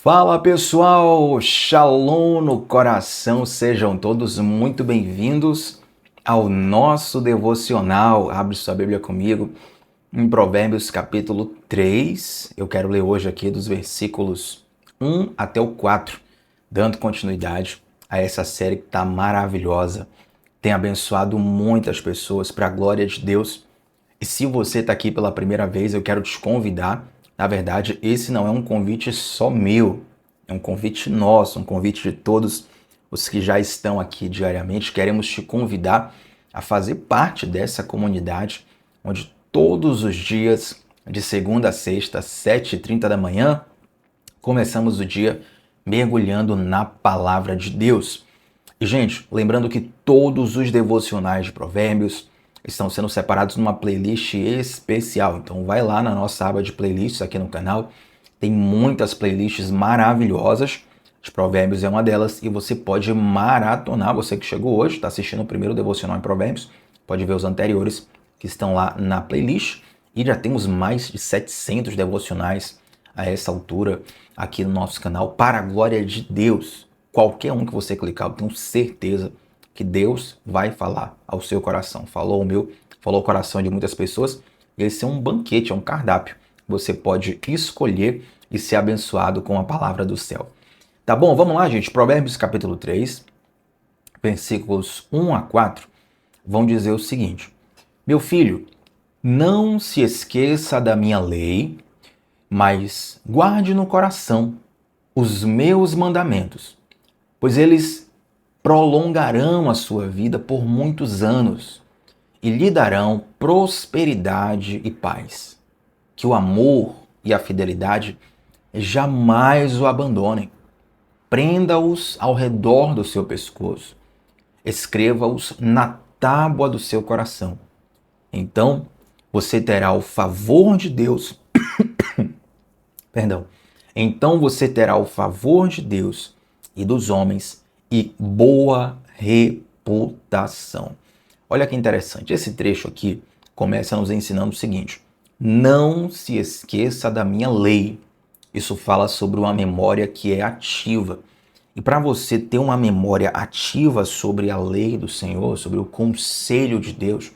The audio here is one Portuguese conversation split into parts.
Fala pessoal, Shalom no coração, sejam todos muito bem-vindos ao nosso devocional. Abre sua Bíblia comigo em Provérbios capítulo 3. Eu quero ler hoje aqui dos versículos 1 até o 4, dando continuidade a essa série que está maravilhosa. Tem abençoado muitas pessoas para a glória de Deus. E se você está aqui pela primeira vez, eu quero te convidar. Na verdade, esse não é um convite só meu, é um convite nosso, um convite de todos os que já estão aqui diariamente. Queremos te convidar a fazer parte dessa comunidade, onde todos os dias, de segunda a sexta, às 7h30 da manhã, começamos o dia mergulhando na palavra de Deus. E, gente, lembrando que todos os devocionais de Provérbios estão sendo separados numa playlist especial. Então vai lá na nossa aba de playlists aqui no canal. Tem muitas playlists maravilhosas. De Provérbios é uma delas e você pode maratonar. Você que chegou hoje, está assistindo o primeiro devocional em Provérbios, pode ver os anteriores que estão lá na playlist. E já temos mais de 700 devocionais a essa altura aqui no nosso canal, para a glória de Deus. Qualquer um que você clicar, eu tenho certeza que Deus vai falar ao seu coração. Falou o meu, falou o coração de muitas pessoas. Esse é um banquete, é um cardápio. Você pode escolher e ser abençoado com a palavra do céu. Tá bom? Vamos lá, gente. Provérbios capítulo 3, versículos 1 a 4, vão dizer o seguinte: Meu filho, não se esqueça da minha lei, mas guarde no coração os meus mandamentos, pois eles prolongarão a sua vida por muitos anos e lhe darão prosperidade e paz. Que o amor e a fidelidade jamais o abandonem. Prenda-os ao redor do seu pescoço. Escreva-os na tábua do seu coração. Então você terá o favor de Deus. Então você terá o favor de Deus e dos homens e boa reputação. Olha que interessante, esse trecho aqui começa nos ensinando o seguinte: não se esqueça da minha lei. Isso fala sobre uma memória que é ativa. E para você ter uma memória ativa sobre a lei do Senhor, sobre o conselho de Deus,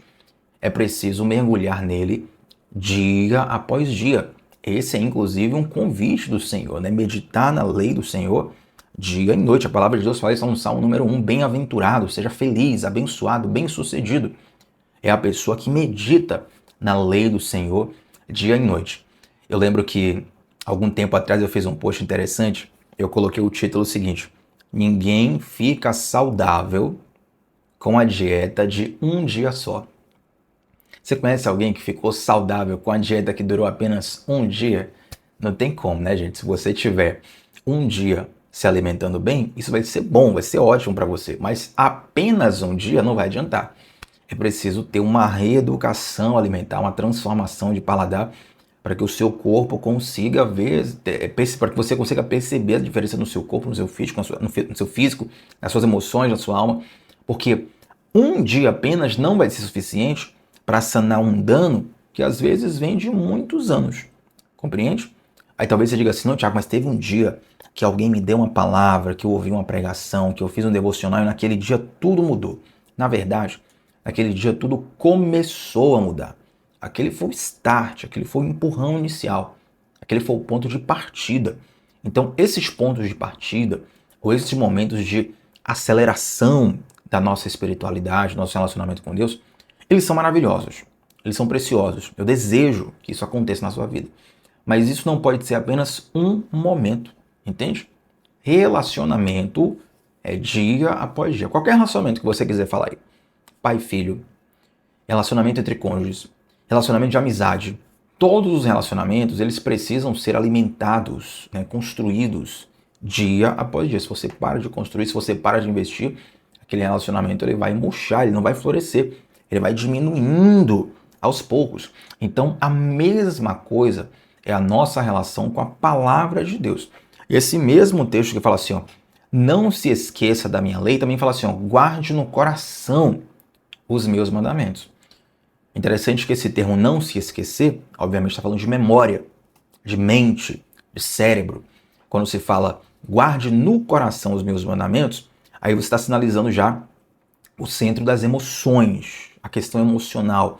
é preciso mergulhar nele dia após dia. Esse é inclusive um convite do Senhor, né? Meditar na lei do Senhor dia e noite. A palavra de Deus fala isso no Salmo número 1, bem-aventurado, seja feliz, abençoado, bem-sucedido. É a pessoa que medita na lei do Senhor dia e noite. Eu lembro que algum tempo atrás eu fiz um post interessante, eu coloquei o título seguinte: ninguém fica saudável com a dieta de um dia só. Você conhece alguém que ficou saudável com a dieta que durou apenas um dia? Não tem como, né, gente? Se você tiver um dia se alimentando bem, isso vai ser bom, vai ser ótimo para você. Mas apenas um dia não vai adiantar. É preciso ter uma reeducação alimentar, uma transformação de paladar, para que o seu corpo consiga ver, para que você consiga perceber a diferença no seu corpo, no seu físico, no seu físico, nas suas emoções, na sua alma. Porque um dia apenas não vai ser suficiente para sanar um dano que às vezes vem de muitos anos. Compreende? Aí talvez você diga assim: não, Thiago, mas teve um dia que alguém me deu uma palavra, que eu ouvi uma pregação, que eu fiz um devocional e naquele dia tudo mudou. Na verdade, naquele dia tudo começou a mudar. Aquele foi o start, aquele foi o empurrão inicial, aquele foi o ponto de partida. Então, esses pontos de partida, ou esses momentos de aceleração da nossa espiritualidade, nosso relacionamento com Deus, eles são maravilhosos, eles são preciosos. Eu desejo que isso aconteça na sua vida. Mas isso não pode ser apenas um momento, entende? Relacionamento é dia após dia. Qualquer relacionamento que você quiser falar aí. Pai e filho, relacionamento entre cônjuges, relacionamento de amizade. Todos os relacionamentos, eles precisam ser alimentados, né, construídos dia após dia. Se você para de construir, se você para de investir, aquele relacionamento ele vai murchar, ele não vai florescer. Ele vai diminuindo aos poucos. Então, a mesma coisa é a nossa relação com a palavra de Deus. E esse mesmo texto que fala assim, ó, não se esqueça da minha lei, também fala assim, ó, guarde no coração os meus mandamentos. Interessante que esse termo não se esquecer, obviamente está falando de memória, de mente, de cérebro. quando se fala guarde no coração os meus mandamentos, aí você está sinalizando já o centro das emoções, a questão emocional.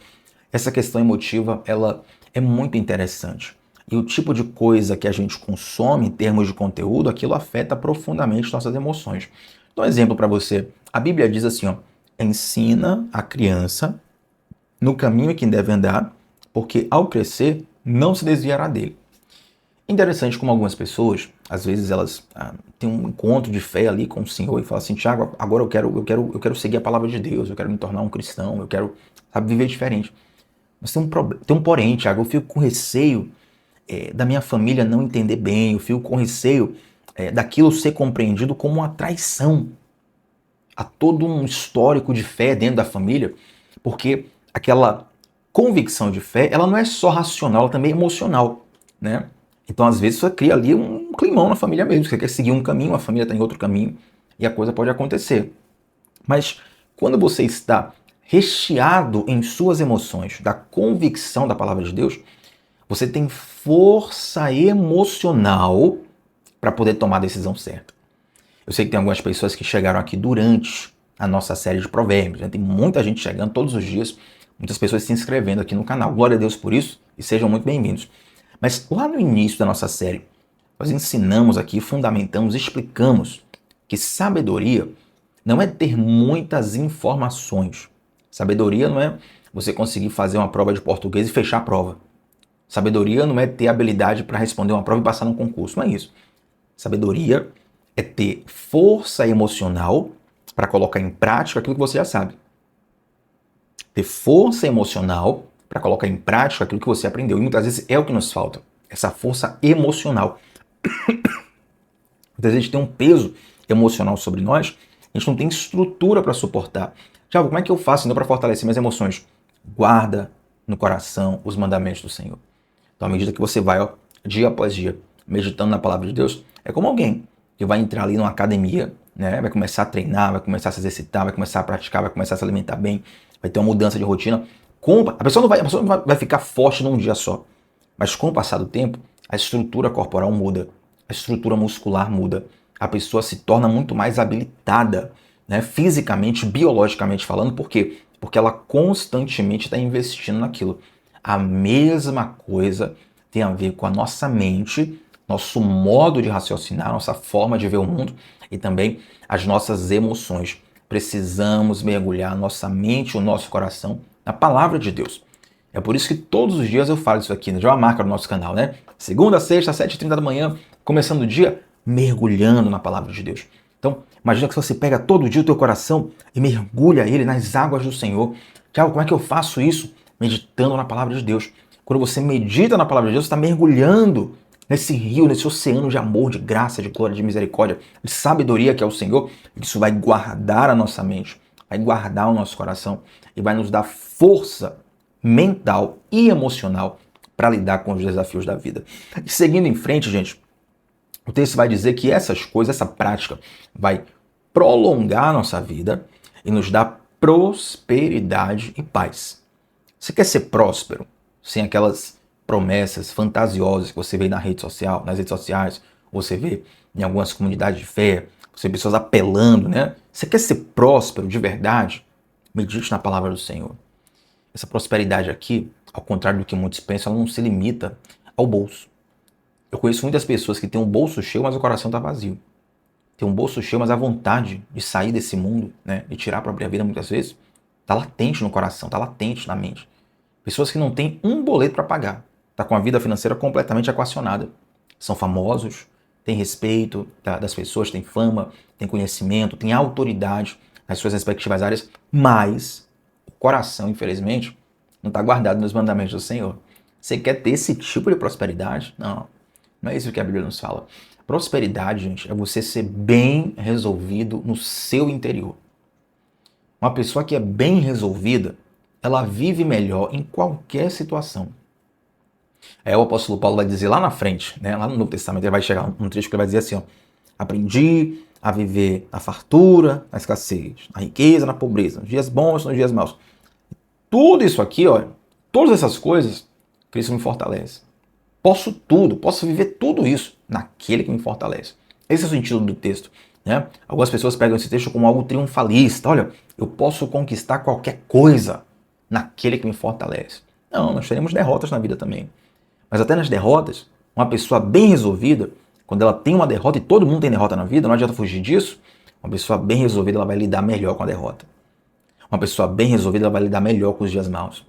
Essa questão emotiva, ela é muito interessante. E o tipo de coisa que a gente consome em termos de conteúdo, aquilo afeta profundamente nossas emoções. Então, um exemplo para você. A Bíblia diz assim, ó, ensina a criança no caminho que deve andar, porque ao crescer não se desviará dele. Interessante como algumas pessoas, às vezes elas têm um encontro de fé ali com o Senhor e falam assim, Tiago, agora eu quero seguir a palavra de Deus, eu quero me tornar um cristão, eu quero, sabe, viver diferente. Mas tem um porém, Tiago, eu fico com receio da minha família não entender bem, eu fico com receio daquilo ser compreendido como uma traição. Há todo um histórico de fé dentro da família, porque aquela convicção de fé, ela não é só racional, ela também é emocional, né? Então, às vezes, você cria ali um climão na família mesmo. Você quer seguir um caminho, a família está em outro caminho, e a coisa pode acontecer. Mas quando você está recheado em suas emoções da convicção da palavra de Deus, você tem força emocional para poder tomar a decisão certa. Eu sei que tem algumas pessoas que chegaram aqui durante a nossa série de provérbios, né? Tem muita gente chegando todos os dias, muitas pessoas se inscrevendo aqui no canal. Glória a Deus por isso e sejam muito bem-vindos. Mas lá no início da nossa série, nós ensinamos aqui, fundamentamos, explicamos que sabedoria não é ter muitas informações. Sabedoria não é você conseguir fazer uma prova de português e fechar a prova. Sabedoria não é ter habilidade para responder uma prova e passar num concurso, não é isso. Sabedoria é ter força emocional para colocar em prática aquilo que você já sabe. Ter força emocional para colocar em prática aquilo que você aprendeu. E muitas vezes é o que nos falta, essa força emocional. Muitas vezes a gente tem um peso emocional sobre nós, a gente não tem estrutura para suportar. Tiago, como é que eu faço então para fortalecer minhas emoções? Guarda no coração os mandamentos do Senhor. Então, à medida que você vai, ó, dia após dia, meditando na palavra de Deus, é como alguém que vai entrar ali numa academia, né? Vai começar a treinar, vai começar a se exercitar, vai começar a praticar, vai começar a se alimentar bem, vai ter uma mudança de rotina. A pessoa não vai ficar forte num dia só. Mas com o passar do tempo, a estrutura corporal muda, a estrutura muscular muda, a pessoa se torna muito mais habilitada, né? Fisicamente, biologicamente falando. Por quê? Porque ela constantemente está investindo naquilo. A mesma coisa tem a ver com a nossa mente, nosso modo de raciocinar, nossa forma de ver o mundo e também as nossas emoções. Precisamos mergulhar nossa mente, o nosso coração na palavra de Deus. É por isso que todos os dias eu falo isso aqui, né? Já é uma marca do nosso canal, né? Segunda, sexta, 7h30 da manhã, começando o dia, mergulhando na palavra de Deus. Então, imagina que você pega todo dia o teu coração e mergulha ele nas águas do Senhor. Tiago, como é que eu faço isso? Meditando na palavra de Deus. Quando você medita na palavra de Deus, você está mergulhando nesse rio, nesse oceano de amor, de graça, de glória, de misericórdia, de sabedoria que é o Senhor. Isso vai guardar a nossa mente, vai guardar o nosso coração e vai nos dar força mental e emocional para lidar com os desafios da vida. E seguindo em frente, gente, o texto vai dizer que essas coisas, essa prática, vai prolongar a nossa vida e nos dar prosperidade e paz. Você quer ser próspero sem aquelas promessas fantasiosas que você vê na rede social, nas redes sociais, ou você vê em algumas comunidades de fé, você vê pessoas apelando, né? Você quer ser próspero de verdade? Medite na palavra do Senhor. Essa prosperidade aqui, ao contrário do que muitos pensam, ela não se limita ao bolso. Eu conheço muitas pessoas que têm um bolso cheio, mas o coração está vazio. Tem um bolso cheio, mas a vontade de sair desse mundo, né, de tirar a própria vida muitas vezes, está latente no coração, está latente na mente. Pessoas que não têm um boleto para pagar, está com a vida financeira completamente equacionada. São famosos, têm respeito das pessoas, têm fama, têm conhecimento, têm autoridade nas suas respectivas áreas, mas o coração, infelizmente, não está guardado nos mandamentos do Senhor. Você quer ter esse tipo de prosperidade? Não, não é isso que a Bíblia nos fala. Prosperidade, gente, é você ser bem resolvido no seu interior. Uma pessoa que é bem resolvida, ela vive melhor em qualquer situação. O apóstolo Paulo vai dizer lá na frente, né, lá no Novo Testamento, ele vai chegar um trecho que ele vai dizer assim, ó, aprendi a viver na fartura, na escassez, na riqueza, na pobreza, nos dias bons, nos dias maus. Tudo isso aqui, ó, todas essas coisas, Cristo me fortalece. Posso tudo, posso viver tudo isso naquele que me fortalece. Esse é o sentido do texto, né? Algumas pessoas pegam esse texto como algo triunfalista. Olha, eu posso conquistar qualquer coisa naquele que me fortalece. Não, nós teremos derrotas na vida também. Mas até nas derrotas, uma pessoa bem resolvida, quando ela tem uma derrota, e todo mundo tem derrota na vida, não adianta fugir disso, uma pessoa bem resolvida ela vai lidar melhor com a derrota. Uma pessoa bem resolvida ela vai lidar melhor com os dias maus.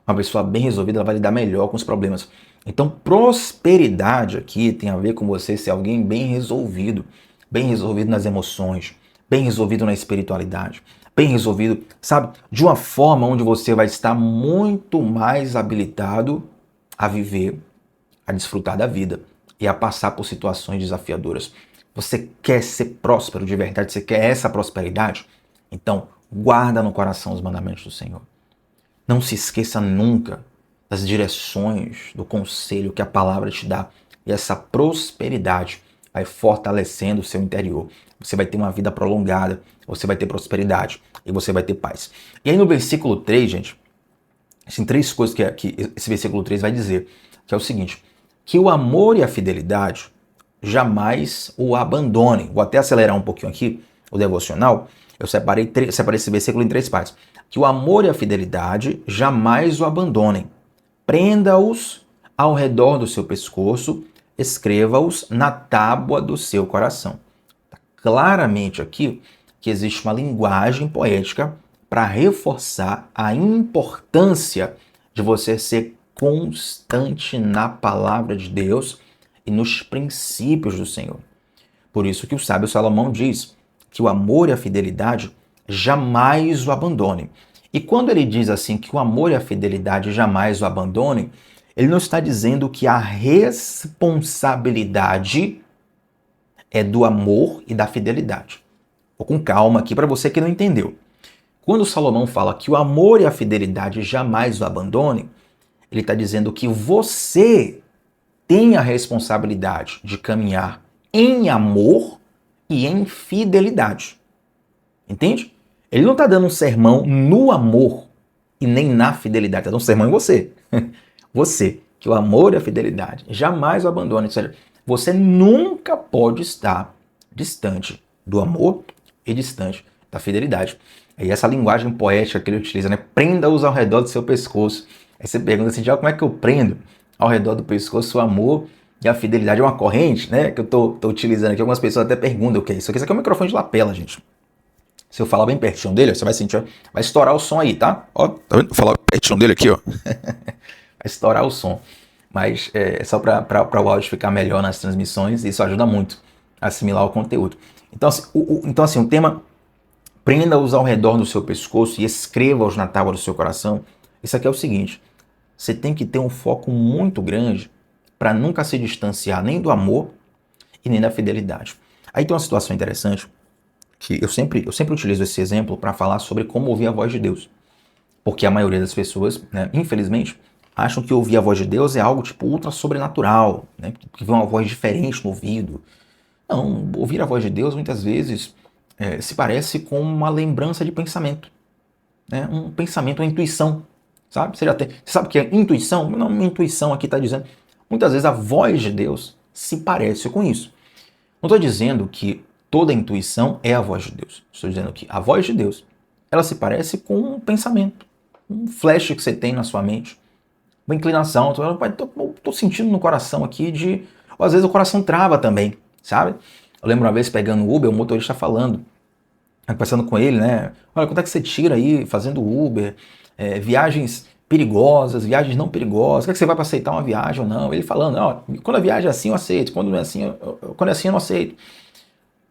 Uma pessoa bem resolvida ela vai lidar melhor com os problemas. Então, prosperidade aqui tem a ver com você ser alguém bem resolvido nas emoções, bem resolvido na espiritualidade, bem resolvido, sabe, de uma forma onde você vai estar muito mais habilitado a viver, a desfrutar da vida e a passar por situações desafiadoras. Você quer ser próspero de verdade? Você quer essa prosperidade? Então, guarda no coração os mandamentos do Senhor. Não se esqueça nunca das direções, do conselho que a palavra te dá. E essa prosperidade vai fortalecendo o seu interior. Você vai ter uma vida prolongada, você vai ter prosperidade e você vai ter paz. E aí no versículo 3, gente, tem 3 coisas que esse versículo 3 vai dizer, que é o seguinte, que o amor e a fidelidade jamais o abandonem. Vou até acelerar um pouquinho aqui o devocional. Eu separei esse versículo em 3 partes. Que o amor e a fidelidade jamais o abandonem. Prenda-os ao redor do seu pescoço, escreva-os na tábua do seu coração. Está claramente aqui que existe uma linguagem poética para reforçar a importância de você ser constante na palavra de Deus e nos princípios do Senhor. Por isso que o sábio Salomão diz que o amor e a fidelidade jamais o abandonem. E quando ele diz assim que o amor e a fidelidade jamais o abandonem, ele não está dizendo que a responsabilidade é do amor e da fidelidade. Vou com calma aqui para você que não entendeu. Quando Salomão fala que o amor e a fidelidade jamais o abandonem, ele está dizendo que você tem a responsabilidade de caminhar em amor e em fidelidade. Entende? Ele não está dando um sermão no amor e nem na fidelidade. Está dando um sermão em você. Você, que o amor e a fidelidade jamais o abandone. Ou seja, você nunca pode estar distante do amor e distante da fidelidade. E essa linguagem poética que ele utiliza, né? Prenda-os ao redor do seu pescoço. Aí você pergunta assim, como é que eu prendo ao redor do pescoço o amor e a fidelidade? É uma corrente, né? Que eu tô utilizando aqui. Algumas pessoas até perguntam o que é isso. Isso aqui é um microfone de lapela, gente. Se eu falar bem pertinho dele, você vai sentir, ó, vai estourar o som aí, tá? Ó, tá vendo? Vou falar pertinho dele aqui, ó. Vai estourar o som. Mas é só para o áudio ficar melhor nas transmissões, e isso ajuda muito a assimilar o conteúdo. Então, assim, o tema prenda-os ao redor do seu pescoço e escreva-os na tábua do seu coração. Isso aqui é o seguinte, você tem que ter um foco muito grande para nunca se distanciar nem do amor e nem da fidelidade. Aí tem uma situação interessante, que eu sempre utilizo esse exemplo para falar sobre como ouvir a voz de Deus. Porque a maioria das pessoas, né, infelizmente, acham que ouvir a voz de Deus é algo tipo ultra sobrenatural, né, que vem uma voz diferente no ouvido. Não, ouvir a voz de Deus muitas vezes se parece com uma lembrança de pensamento. Né, um pensamento, uma intuição. Sabe? Você sabe o que é intuição? Não, uma intuição aqui está dizendo. Muitas vezes a voz de Deus se parece com isso. Não estou dizendo que toda intuição é a voz de Deus. Estou dizendo que a voz de Deus, ela se parece com um pensamento, um flash que você tem na sua mente, uma inclinação. Estou sentindo no coração aqui ou às vezes o coração trava também, sabe? Eu lembro uma vez pegando o Uber, o motorista falando, conversando com ele, né? Olha, quanto é que você tira aí fazendo Uber? Viagens perigosas, viagens não perigosas, quer que você vai para aceitar uma viagem ou não? Ele falando, ó, quando a viagem é assim eu aceito, quando não é assim, quando é assim eu não aceito.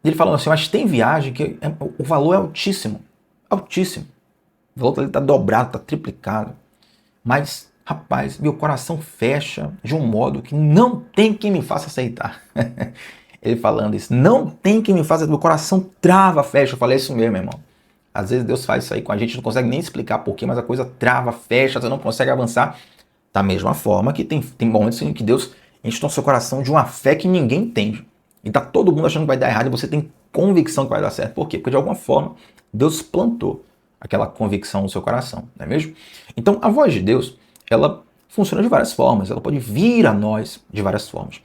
Ele falando assim, mas tem viagem que o valor é altíssimo, altíssimo. O valor está dobrado, está triplicado. Mas, rapaz, meu coração fecha de um modo que não tem quem me faça aceitar. Ele falando isso, não tem quem me faça, meu coração trava, fecha. Eu falei, é isso mesmo, irmão. Às vezes Deus faz isso aí com a gente, não consegue nem explicar porquê, mas a coisa trava, fecha, você não consegue avançar. Da mesma forma que tem momentos em que Deus enche o seu coração de uma fé que ninguém entende. E tá todo mundo achando que vai dar errado e você tem convicção que vai dar certo. Por quê? Porque de alguma forma Deus plantou aquela convicção no seu coração, não é mesmo? Então a voz de Deus, ela funciona de várias formas, ela pode vir a nós de várias formas.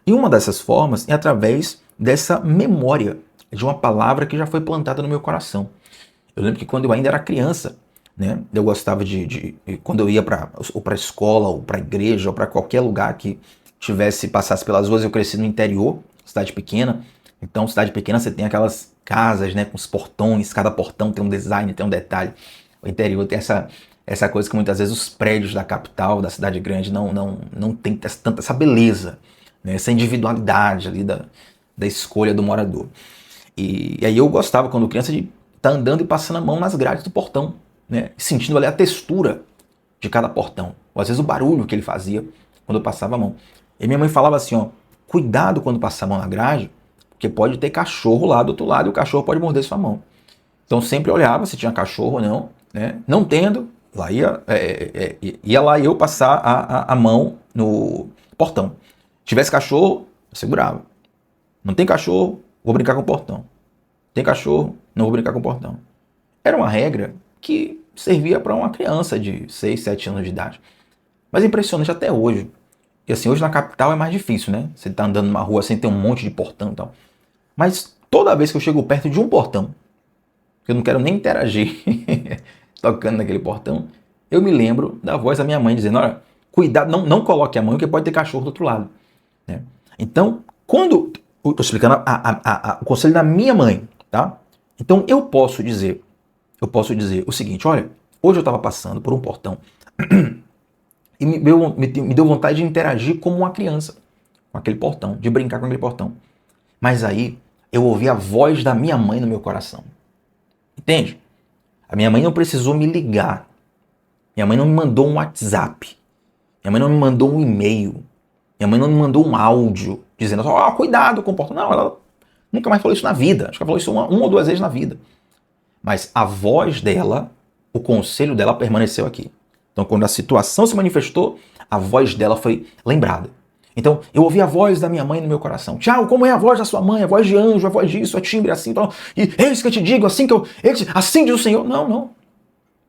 E uma dessas formas é através dessa memória de uma palavra que já foi plantada no meu coração. Eu lembro que quando eu ainda era criança, né, eu gostava quando eu ia para a escola, ou para a igreja, ou para qualquer lugar que passasse pelas ruas. Eu cresci no interior, cidade pequena. Então, cidade pequena, você tem aquelas casas, né, com os portões, cada portão tem um design, tem um detalhe. O interior tem essa coisa que muitas vezes os prédios da capital, da cidade grande, não tem tanta essa beleza, né, essa individualidade ali da escolha do morador. E aí eu gostava, quando criança, de estar andando e passando a mão nas grades do portão, né, sentindo ali a textura de cada portão, ou às vezes o barulho que ele fazia quando eu passava a mão. E minha mãe falava assim, ó, cuidado quando passar a mão na grade, porque pode ter cachorro lá do outro lado e o cachorro pode morder sua mão. Então sempre olhava se tinha cachorro ou não, né? Não tendo, lá ia lá eu passar a mão no portão. Se tivesse cachorro, eu segurava. Não tem cachorro, vou brincar com o portão. Tem cachorro, não vou brincar com o portão. Era uma regra que servia para uma criança de 6, 7 anos de idade. Mas é impressionante até hoje. E assim, hoje na capital é mais difícil, né? Você tá andando numa rua sem ter um monte de portão e tal. Mas toda vez que eu chego perto de um portão, que eu não quero nem interagir tocando naquele portão, eu me lembro da voz da minha mãe dizendo, olha, cuidado, não coloque a mão, porque pode ter cachorro do outro lado, né? Então, quando eu estou explicando o conselho da minha mãe, tá? Então eu posso dizer o seguinte, olha, hoje eu estava passando por um portão e me deu vontade de interagir como uma criança com aquele portão, de brincar com aquele portão. Mas aí eu ouvi a voz da minha mãe no meu coração. Entende? A minha mãe não precisou me ligar. Minha mãe não me mandou um WhatsApp. Minha mãe não me mandou um e-mail. Minha mãe não me mandou um áudio dizendo, ó, cuidado com o portão. Não, ela nunca mais falou isso na vida. Acho que ela falou isso uma ou duas vezes na vida. Mas a voz dela, o conselho dela permaneceu aqui. Então, quando a situação se manifestou, a voz dela foi lembrada. Então, eu ouvi a voz da minha mãe no meu coração. Tiago, como é a voz da sua mãe? A voz de anjo, a voz disso, a timbre, assim. Então, e eis que eu te digo, assim diz o Senhor. Não.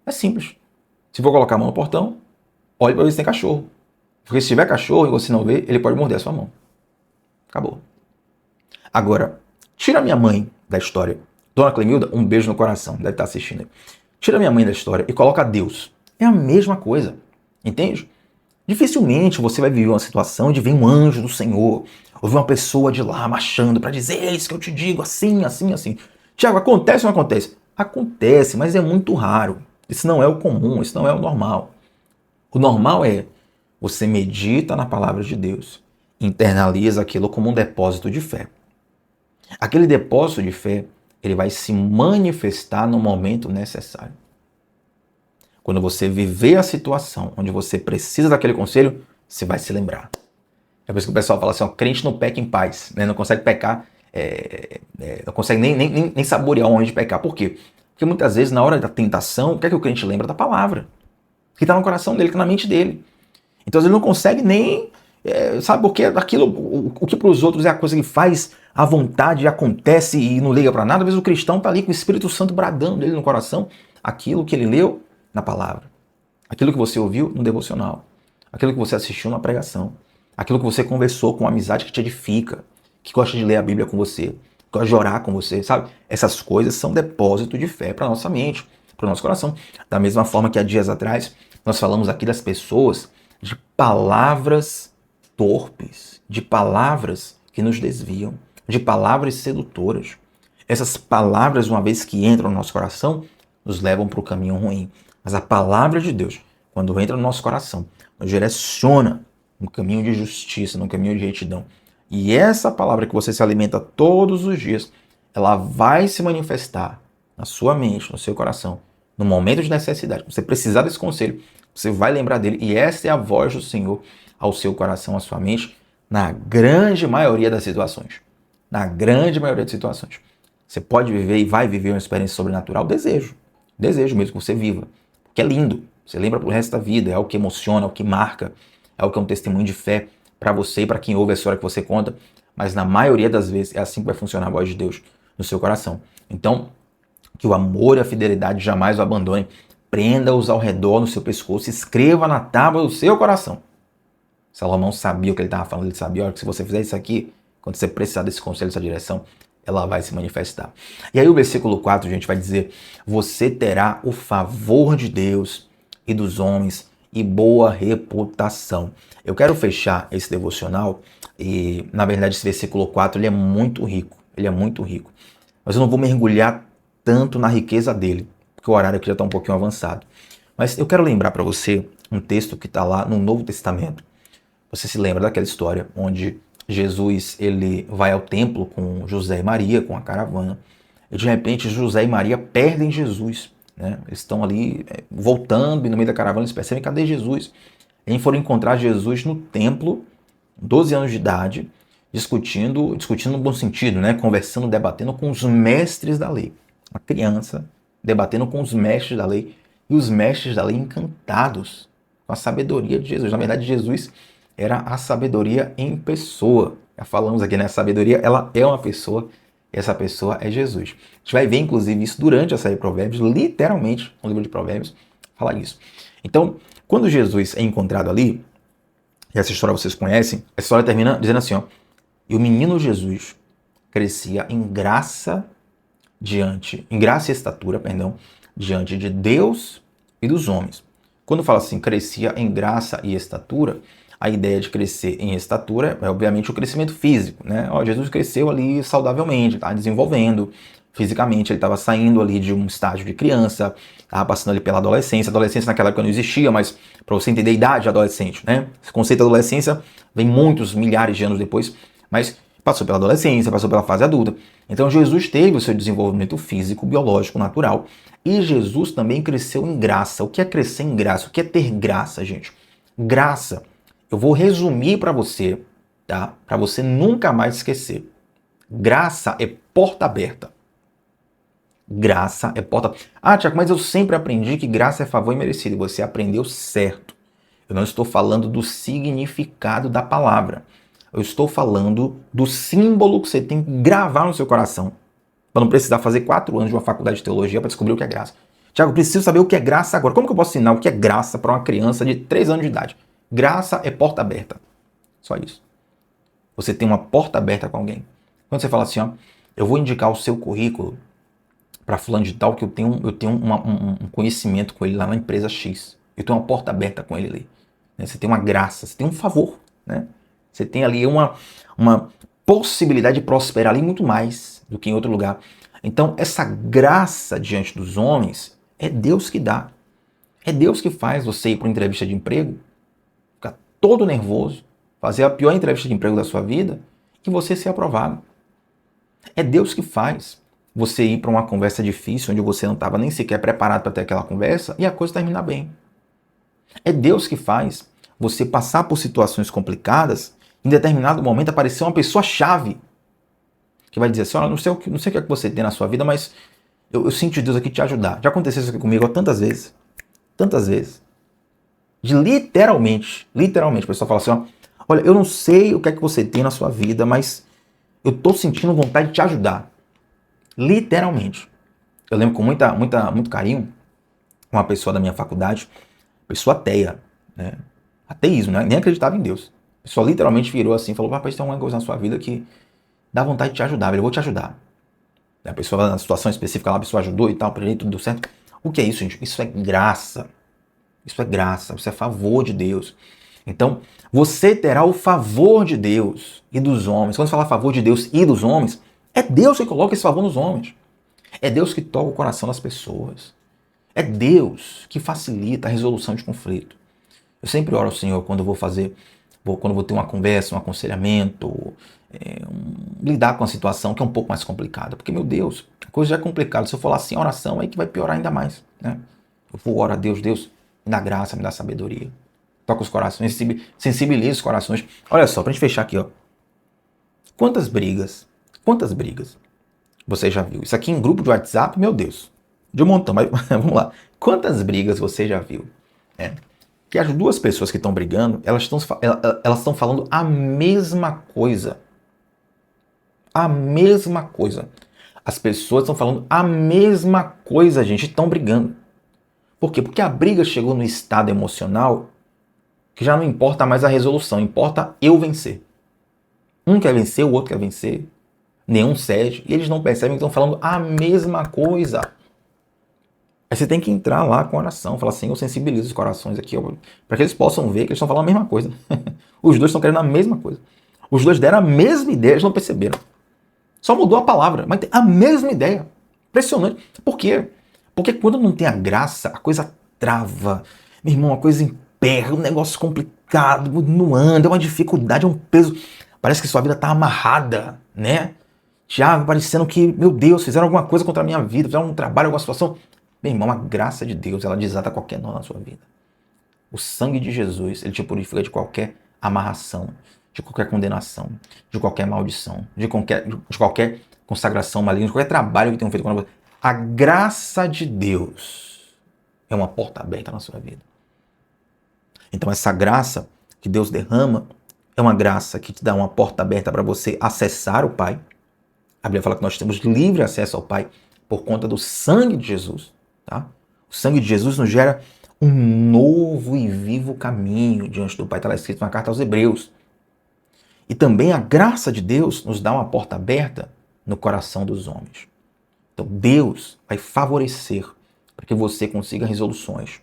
É simples. Se for colocar a mão no portão, olhe para ver se tem cachorro. Porque se tiver cachorro e você não vê, ele pode morder a sua mão. Acabou. Agora, tira a minha mãe da história. Dona Clemilda, um beijo no coração, deve estar assistindo aí. Tira a minha mãe da história e coloca Deus. É a mesma coisa, entende? Dificilmente você vai viver uma situação de vir um anjo do Senhor, ou vir uma pessoa de lá marchando para dizer, é isso que eu te digo, assim, assim, assim. Tiago, acontece ou não acontece? Acontece, mas é muito raro. Isso não é o comum, isso não é o normal. O normal é você medita na palavra de Deus, internaliza aquilo como um depósito de fé. Aquele depósito de fé, ele vai se manifestar no momento necessário. Quando você viver a situação onde você precisa daquele conselho, você vai se lembrar. É por isso que o pessoal fala assim, ó, crente não peca em paz, né? Não consegue pecar, não consegue nem saborear o momento de pecar. Por quê? Porque muitas vezes, na hora da tentação, o que é que o crente lembra? Da palavra, que está no coração dele, que está na mente dele. Então ele não consegue nem, sabe, porque aquilo, o que para os outros é a coisa que faz à vontade, acontece e não liga para nada. Às vezes o cristão está ali com o Espírito Santo bradando dele no coração, aquilo que ele leu na palavra, aquilo que você ouviu no devocional, aquilo que você assistiu na pregação, aquilo que você conversou com uma amizade que te edifica, que gosta de ler a Bíblia com você, que gosta de orar com você, sabe? Essas coisas são depósito de fé para nossa mente, para o nosso coração. Da mesma forma que há dias atrás nós falamos aqui das pessoas de palavras torpes, de palavras que nos desviam, de palavras sedutoras. Essas palavras, uma vez que entram no nosso coração, nos levam para o caminho ruim. Mas a palavra de Deus, quando entra no nosso coração, nos direciona no caminho de justiça, no caminho de retidão. E essa palavra que você se alimenta todos os dias, ela vai se manifestar na sua mente, no seu coração, no momento de necessidade. Você precisar desse conselho, você vai lembrar dele. E essa é a voz do Senhor ao seu coração, à sua mente, na grande maioria das situações. Na grande maioria das situações. Você pode viver e vai viver uma experiência sobrenatural? Desejo mesmo que você viva. Que é lindo, você lembra pro resto da vida, é algo que emociona, é algo que marca, é algo que é um testemunho de fé para você e para quem ouve a história que você conta, mas na maioria das vezes é assim que vai funcionar a voz de Deus no seu coração. Então, que o amor e a fidelidade jamais o abandonem, prenda-os ao redor no seu pescoço, escreva na tábua do seu coração. Salomão sabia o que ele estava falando, ele sabia, olha, que se você fizer isso aqui, quando você precisar desse conselho, dessa direção, ela vai se manifestar. E aí o versículo 4, gente, vai dizer, você terá o favor de Deus e dos homens e boa reputação. Eu quero fechar esse devocional e, na verdade, esse versículo 4, ele é muito rico, Mas eu não vou mergulhar tanto na riqueza dele, porque o horário aqui já está um pouquinho avançado. Mas eu quero lembrar para você um texto que está lá no Novo Testamento. Você se lembra daquela história onde Jesus ele vai ao templo com José e Maria, com a caravana, e de repente José e Maria perdem Jesus. Né? Eles estão ali voltando e no meio da caravana eles percebem, cadê Jesus? Eles foram encontrar Jesus no templo, 12 anos de idade, discutindo no bom sentido, né? Conversando, debatendo com os mestres da lei. Uma criança debatendo com os mestres da lei, e os mestres da lei encantados com a sabedoria de Jesus. Na verdade, Jesus era a sabedoria em pessoa. Já falamos aqui, né? A sabedoria, ela é uma pessoa, e essa pessoa é Jesus. A gente vai ver, inclusive, isso durante a série de Provérbios, literalmente, no livro de Provérbios, falar isso. Então, quando Jesus é encontrado ali, e essa história vocês conhecem, a história termina dizendo assim, ó, e o menino Jesus crescia em graça e estatura, diante de Deus e dos homens. Quando fala assim, crescia em graça e estatura, a ideia de crescer em estatura é obviamente o crescimento físico, né? Ó, Jesus cresceu ali saudavelmente, tá desenvolvendo fisicamente, ele estava saindo ali de um estágio de criança, estava passando ali pela adolescência. A adolescência naquela época não existia, mas para você entender a idade de adolescente, né? Esse conceito de adolescência vem muitos, milhares de anos depois, mas passou pela adolescência, passou pela fase adulta. Então Jesus teve o seu desenvolvimento físico, biológico, natural, e Jesus também cresceu em graça. O que é crescer em graça? O que é ter graça, gente? Graça, eu vou resumir para você, tá? Para você nunca mais esquecer. Graça é porta aberta. Graça é porta... Ah, Tiago, mas eu sempre aprendi que graça é favor imerecido. E você aprendeu certo. Eu não estou falando do significado da palavra. Eu estou falando do símbolo que você tem que gravar no seu coração. Para não precisar fazer 4 anos de uma faculdade de teologia para descobrir o que é graça. Tiago, eu preciso saber o que é graça agora. Como que eu posso ensinar o que é graça para uma criança de 3 anos de idade? Graça é porta aberta. Só isso. Você tem uma porta aberta com alguém. Quando você fala assim, ó, eu vou indicar o seu currículo para fulano de tal, que eu tenho um conhecimento com ele lá na empresa X. Eu tenho uma porta aberta com ele ali. Né? Você tem uma graça, você tem um favor. Né? Você tem ali uma possibilidade de prosperar ali muito mais do que em outro lugar. Então, essa graça diante dos homens é Deus que dá. É Deus que faz você ir para uma entrevista de emprego, ficar todo nervoso, fazer a pior entrevista de emprego da sua vida e você ser aprovado. É Deus que faz você ir para uma conversa difícil, onde você não estava nem sequer preparado para ter aquela conversa e a coisa terminar bem. É Deus que faz você passar por situações complicadas, em determinado momento aparecer uma pessoa-chave que vai dizer assim, olha, não sei o que é que você tem na sua vida, mas eu sinto Deus aqui te ajudar. Já aconteceu isso aqui comigo tantas vezes. De literalmente, o pessoal fala assim, ó, olha, eu não sei o que é que você tem na sua vida, mas eu tô sentindo vontade de te ajudar. Literalmente. Eu lembro com muito carinho uma pessoa da minha faculdade, pessoa ateia, né? Ateísmo, né? Nem acreditava em Deus. A pessoa literalmente virou assim e falou, rapaz, tem alguma coisa na sua vida que dá vontade de te ajudar, eu vou te ajudar. A pessoa, na situação específica lá, a pessoa ajudou e tal, pra ele tudo deu certo. O que é isso, gente? Isso é graça. Isso é graça, isso é favor de Deus. Então, você terá o favor de Deus e dos homens. Quando fala favor de Deus e dos homens, é Deus que coloca esse favor nos homens. É Deus que toca o coração das pessoas. É Deus que facilita a resolução de conflito. Eu sempre oro ao Senhor quando eu quando eu vou ter uma conversa, um aconselhamento, lidar com a situação que é um pouco mais complicada. Porque, meu Deus, a coisa já é complicada. Se eu falar assim a oração, aí que vai piorar ainda mais. Né? Eu vou orar a Deus, Deus, me dá graça, me dá sabedoria. Toca os corações, sensibiliza os corações. Olha só, pra gente fechar aqui, ó. Quantas brigas você já viu? Isso aqui em grupo de WhatsApp, meu Deus, de um montão, mas vamos lá. Quantas brigas você já viu? Que as duas pessoas que estão brigando, elas estão falando a mesma coisa. A mesma coisa. As pessoas estão falando a mesma coisa, gente, estão brigando. Por quê? Porque a briga chegou no estado emocional que já não importa mais a resolução, importa eu vencer. Um quer vencer, o outro quer vencer, nenhum cede, e eles não percebem que estão falando a mesma coisa. Aí você tem que entrar lá com oração, falar assim, eu sensibilizo os corações aqui, para que eles possam ver que eles estão falando a mesma coisa. Os dois estão querendo a mesma coisa. Os dois deram a mesma ideia, eles não perceberam. Só mudou a palavra, mas tem a mesma ideia. Impressionante. Por quê? Porque quando não tem a graça, a coisa trava. Meu irmão, a coisa emperra, um negócio complicado, não anda, é uma dificuldade, é um peso. Parece que sua vida está amarrada, né? Tiago, parecendo que, meu Deus, fizeram alguma coisa contra a minha vida, fizeram um trabalho, alguma situação. Meu irmão, a graça de Deus, ela desata qualquer nó na sua vida. O sangue de Jesus, ele te purifica de qualquer amarração, de qualquer condenação, de qualquer maldição, de qualquer consagração maligna, de qualquer trabalho que tenham feito contra você. A graça de Deus é uma porta aberta na sua vida. Então essa graça que Deus derrama é uma graça que te dá uma porta aberta para você acessar o Pai. A Bíblia fala que nós temos livre acesso ao Pai por conta do sangue de Jesus. Tá? O sangue de Jesus nos gera um novo e vivo caminho diante do Pai. Está lá escrito na carta aos Hebreus. E também a graça de Deus nos dá uma porta aberta no coração dos homens. Então Deus vai favorecer para que você consiga resoluções,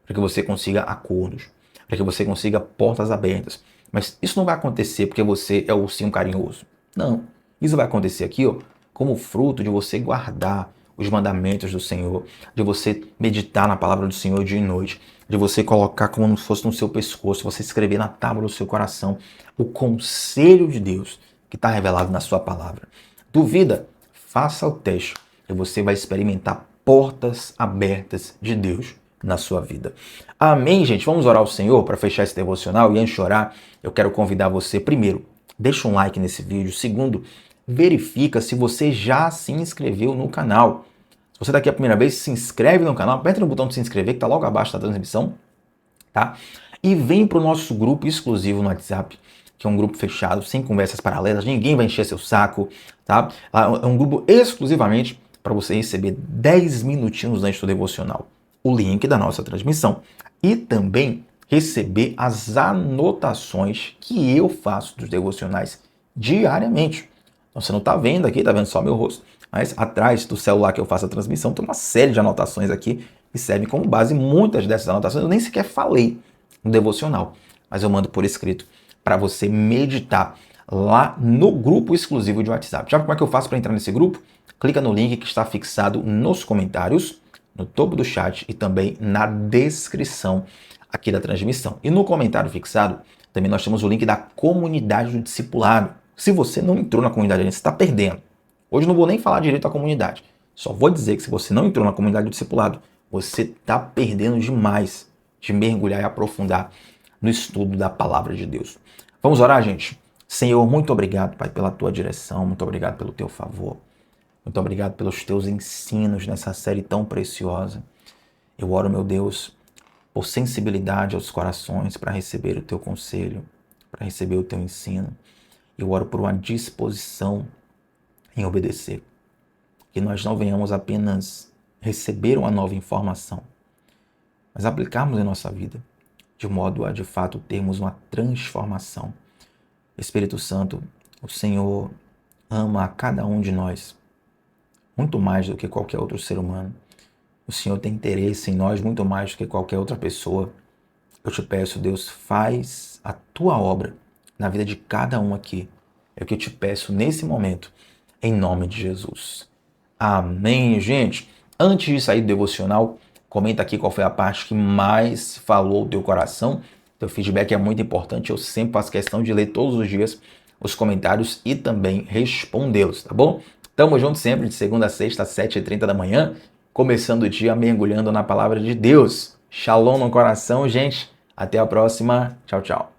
para que você consiga acordos, para que você consiga portas abertas. Mas isso não vai acontecer porque você é o ursinho carinhoso. Não. Isso vai acontecer aqui, ó, como fruto de você guardar os mandamentos do Senhor, de você meditar na palavra do Senhor dia e noite, de você colocar como se fosse no seu pescoço, você escrever na tábua do seu coração o conselho de Deus que está revelado na sua palavra. Duvida? Faça o teste e você vai experimentar portas abertas de Deus na sua vida. Amém, gente? Vamos orar ao Senhor para fechar esse devocional. E antes de orar, eu quero convidar você, primeiro, deixa um like nesse vídeo. Segundo, verifica se você já se inscreveu no canal. Se você está aqui a primeira vez, se inscreve no canal, aperta no botão de se inscrever que está logo abaixo da transmissão, tá? E vem para o nosso grupo exclusivo no WhatsApp, que é um grupo fechado, sem conversas paralelas, ninguém vai encher seu saco, tá? É um grupo exclusivamente para você receber 10 minutinhos antes do devocional, o link da nossa transmissão e também receber as anotações que eu faço dos devocionais diariamente. Então, você não está vendo aqui, está vendo só meu rosto, mas atrás do celular que eu faço a transmissão tem uma série de anotações aqui que servem como base. Muitas dessas anotações eu nem sequer falei no devocional, mas eu mando por escrito para você meditar lá no grupo exclusivo de WhatsApp. Já como é que eu faço para entrar nesse grupo? Clica no link que está fixado nos comentários, no topo do chat e também na descrição aqui da transmissão. E no comentário fixado, também nós temos o link da comunidade do discipulado. Se você não entrou na comunidade, você está perdendo. Hoje eu não vou nem falar direito da comunidade. Só vou dizer que se você não entrou na comunidade do discipulado, você está perdendo demais de mergulhar e aprofundar no estudo da palavra de Deus. Vamos orar, gente? Senhor, muito obrigado, Pai, pela tua direção. Muito obrigado pelo teu favor. Muito obrigado pelos teus ensinos nessa série tão preciosa. Eu oro, meu Deus, por sensibilidade aos corações para receber o teu conselho, para receber o teu ensino. Eu oro por uma disposição em obedecer. Que nós não venhamos apenas receber uma nova informação, mas aplicarmos em nossa vida, de modo a, de fato, termos uma transformação. Espírito Santo, o Senhor ama a cada um de nós, muito mais do que qualquer outro ser humano. O Senhor tem interesse em nós muito mais do que qualquer outra pessoa. Eu te peço, Deus, faz a tua obra na vida de cada um aqui. É o que eu te peço nesse momento, em nome de Jesus. Amém, gente? Antes de sair do devocional, comenta aqui qual foi a parte que mais falou o teu coração. Teu feedback é muito importante. Eu sempre faço questão de ler todos os dias os comentários e também respondê-los, tá bom? Tamo junto sempre, de segunda a sexta, às 7h30 da manhã, começando o dia mergulhando na palavra de Deus. Shalom no coração, gente. Até a próxima. Tchau, tchau.